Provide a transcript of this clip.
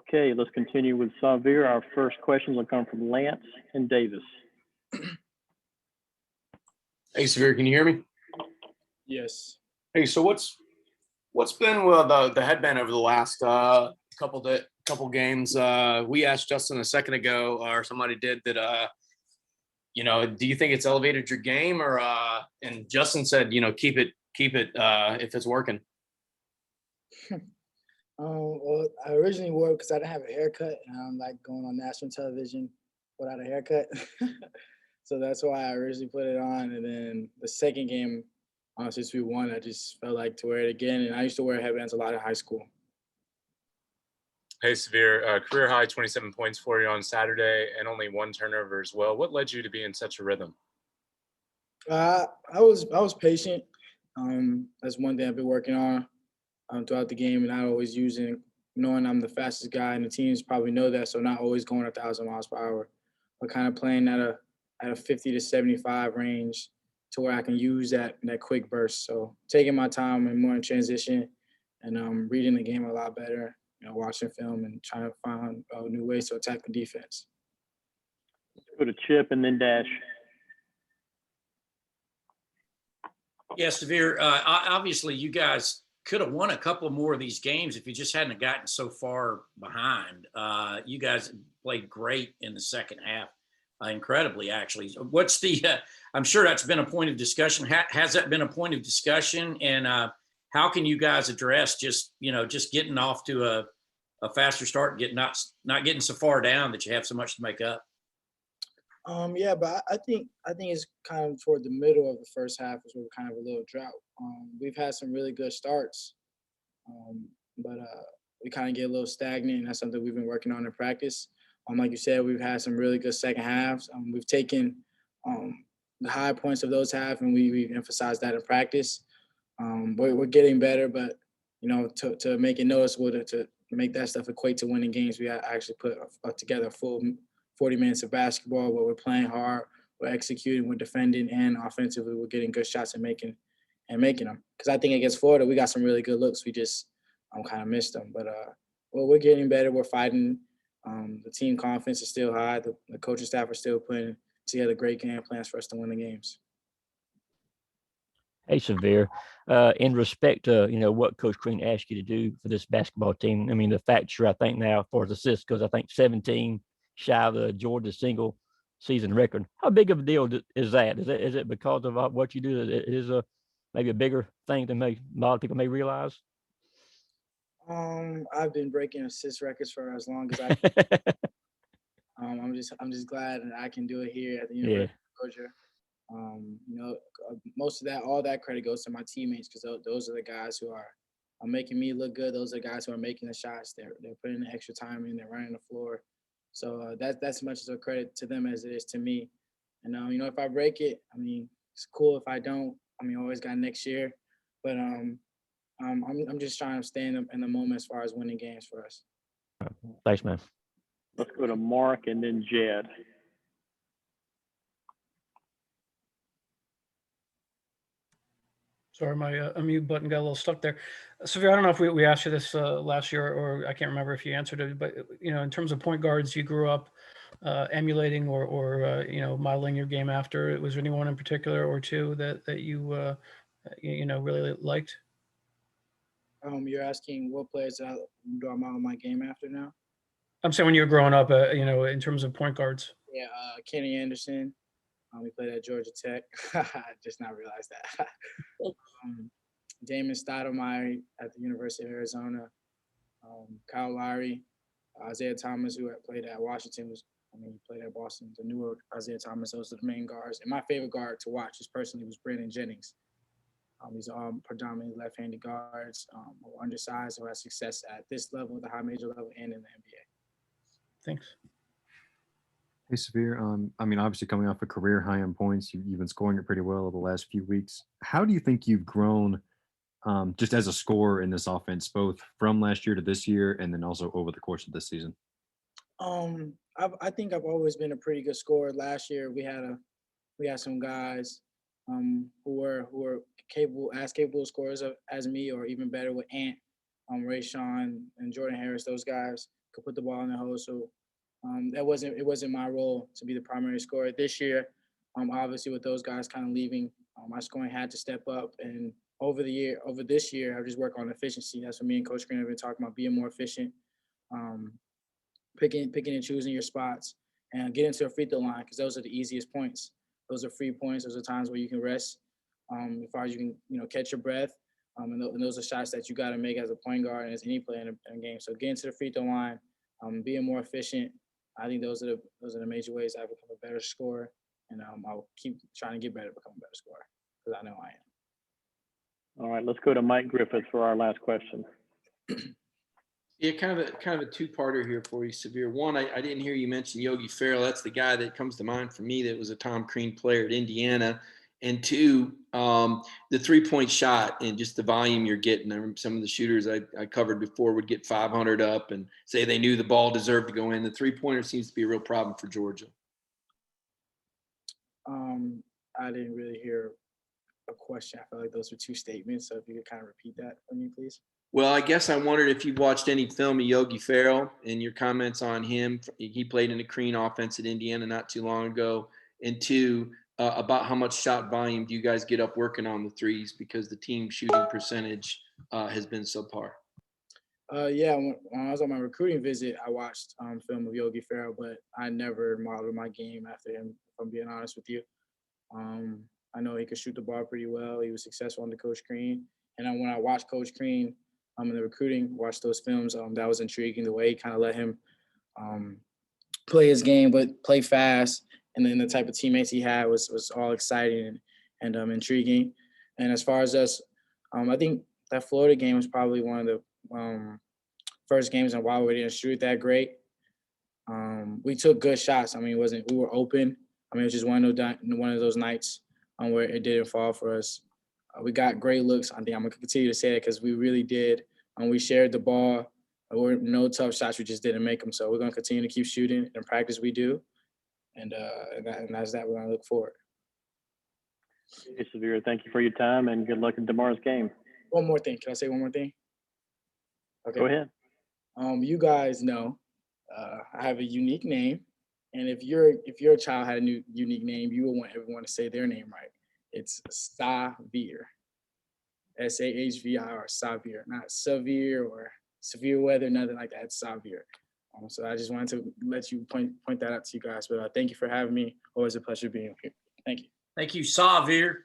Okay, let's continue with Sahvir. Our first questions will come from Lance and Davis. Hey, Sahvir, can you hear me? Yes. Hey, so what's been the headband over the last couple games? We asked Justin a second ago, or somebody did that. Do you think it's elevated your game, or and Justin said, keep it if it's working. Well, I originally wore it because I didn't have a haircut, and I don't like going on national television without a haircut. So that's why I originally put it on. And then the second game, since we won, I just felt like to wear it again. And I used to wear headbands a lot in high school. Hey, Sahvir, career high 27 points for you on Saturday and only one turnover as well. What led you to be in such a rhythm? I was patient. That's one thing I've been working on throughout the game, and not always knowing I'm the fastest guy, and the teams probably know that, so not always going 1,000 miles per hour, but kind of playing at a 50 to 75 range to where I can use that quick burst. So taking my time and more in transition, and reading the game a lot better. Watching film and trying to find new ways to attack the defense. Go to Chip and then Dash. Yeah, Sahvir, obviously you guys could have won a couple more of these games if you just hadn't gotten so far behind. You guys played great in the second half, incredibly, actually. What's I'm sure that's been a point of discussion. Has that been a point of discussion? And how can you guys address just getting off to a faster start, not getting so far down that you have so much to make up? Yeah, but I think it's kind of toward the middle of the first half is where we're kind of a little drought. We've had some really good starts, but we kind of get a little stagnant, and that's something we've been working on in practice. Like you said, we've had some really good second halves. We've taken the high points of those halves, and we've emphasized that in practice. We're getting better, but to make it noticeable, to make that stuff equate to winning games, we actually put together a full 40 minutes of basketball where we're playing hard, we're executing, we're defending, and offensively we're getting good shots and making them. Because I think against Florida, we got some really good looks. We just kind of missed them. But we're getting better. We're fighting. The team confidence is still high. The coaching staff are still putting together great game plans for us to win the games. Hey, Sahvir, in respect to, what Coach Green asked you to do for this basketball team, I mean, the fact you're, I think now, for his assists, because I think 17 shy of the Georgia single season record. How big of a deal is that? Is it because of what you do? It is maybe a bigger thing than a lot of people may realize? I've been breaking assist records for as long as I I'm just glad that I can do it here at the University of Georgia. Most of all that credit goes to my teammates, because those are the guys who are making me look good. Those are the guys who are making the shots. They're putting the extra time in. They're running the floor. So that's as much as a credit to them as it is to me. And if I break it, it's cool. If I don't, always got next year. But I'm just trying to stay in the moment as far as winning games for us. Thanks, man. Let's go to Mark and then Jed. Sorry, my unmute button got a little stuck there. Sahvir, I don't know if we asked you this last year, or I can't remember if you answered it, but in terms of point guards you grew up emulating or modeling your game after, was there anyone in particular or two that you really liked? You're asking what players do I model my game after now? I'm saying when you were growing up, in terms of point guards. Yeah, Kenny Anderson. We played at Georgia Tech. I just not realized that. Damon Stoudemire at the University of Arizona. Kyle Lowry, Isaiah Thomas, who had played at Washington, he played at Boston. The newer Isaiah Thomas, those are the main guards. And my favorite guard to watch was Brandon Jennings. These are all predominantly left-handed guards, who are undersized, who have success at this level, the high major level, and in the NBA. Thanks. Hey, Sahvir, obviously coming off a career high in points, you've been scoring it pretty well over the last few weeks. How do you think you've grown just as a scorer in this offense, both from last year to this year and then also over the course of this season? I think I've always been a pretty good scorer. Last year we had some guys who were capable scorers as me, or even better with Ant, Ray Sean and Jordan Harris. Those guys could put the ball in the hole. So it wasn't my role to be the primary scorer this year. Obviously with those guys kind of leaving, my scoring had to step up. And over this year, I just work on efficiency. That's what me and Coach Green have been talking about, being more efficient, picking and choosing your spots, and get into a free throw line, because those are the easiest points. Those are free points. Those are times where you can rest, as far as you can, catch your breath. And those are shots that you got to make as a point guard and as any player in a game. So getting to the free throw line, being more efficient. I think those are the major ways I become a better scorer, and I'll keep trying to get better, become a better scorer, because I know I am. All right, let's go to Mike Griffith for our last question. Yeah, kind of a two-parter here for you, Sahvir. One, I didn't hear you mention Yogi Ferrell. That's the guy that comes to mind for me that was a Tom Crean player at Indiana. And two, the three-point shot and just the volume you're getting. I remember some of the shooters I covered before would get 500 up and say they knew the ball deserved to go in. The three-pointer seems to be a real problem for Georgia. I didn't really hear a question. I felt like those were two statements. So if you could kind of repeat that for me, please. Well, I guess I wondered if you watched any film of Yogi Ferrell and your comments on him. He played in the Crean offense at Indiana not too long ago. And two, about how much shot volume do you guys get up working on the threes, because the team shooting percentage has been subpar. Yeah, when I was on my recruiting visit, I watched film of Yogi Ferrell, but I never modeled my game after him, if I'm being honest with you. I know he could shoot the ball pretty well. He was successful under Coach Crean. And when I watched Coach Crean in the recruiting, watched those films, that was intriguing, the way he kind of let him play his game, but play fast. And then the type of teammates he had was all exciting and intriguing. And as far as us, I think that Florida game was probably one of the first games in a while where we didn't shoot that great. We took good shots. I mean, we were open. I mean, it was just one of those nights where it didn't fall for us. We got great looks. I think I'm gonna continue to say that because we really did. We shared the ball. There were no tough shots. We just didn't make them. So we're gonna continue to keep shooting. In practice, we do, and that's that. We're gonna look forward. Hey, Sahvir, thank you for your time and good luck in tomorrow's game. One more thing. Can I say one more thing? Okay. Go ahead. You guys know I have a unique name, and if your child had a new unique name, you would want everyone to say their name right. It's Sahvir, Sahvir, Sahvir, not Sahvir or severe weather, nothing like that. It's Sahvir. So I just wanted to let you point that out to you guys. But thank you for having me. Always a pleasure being here. Thank you. Thank you, Sahvir.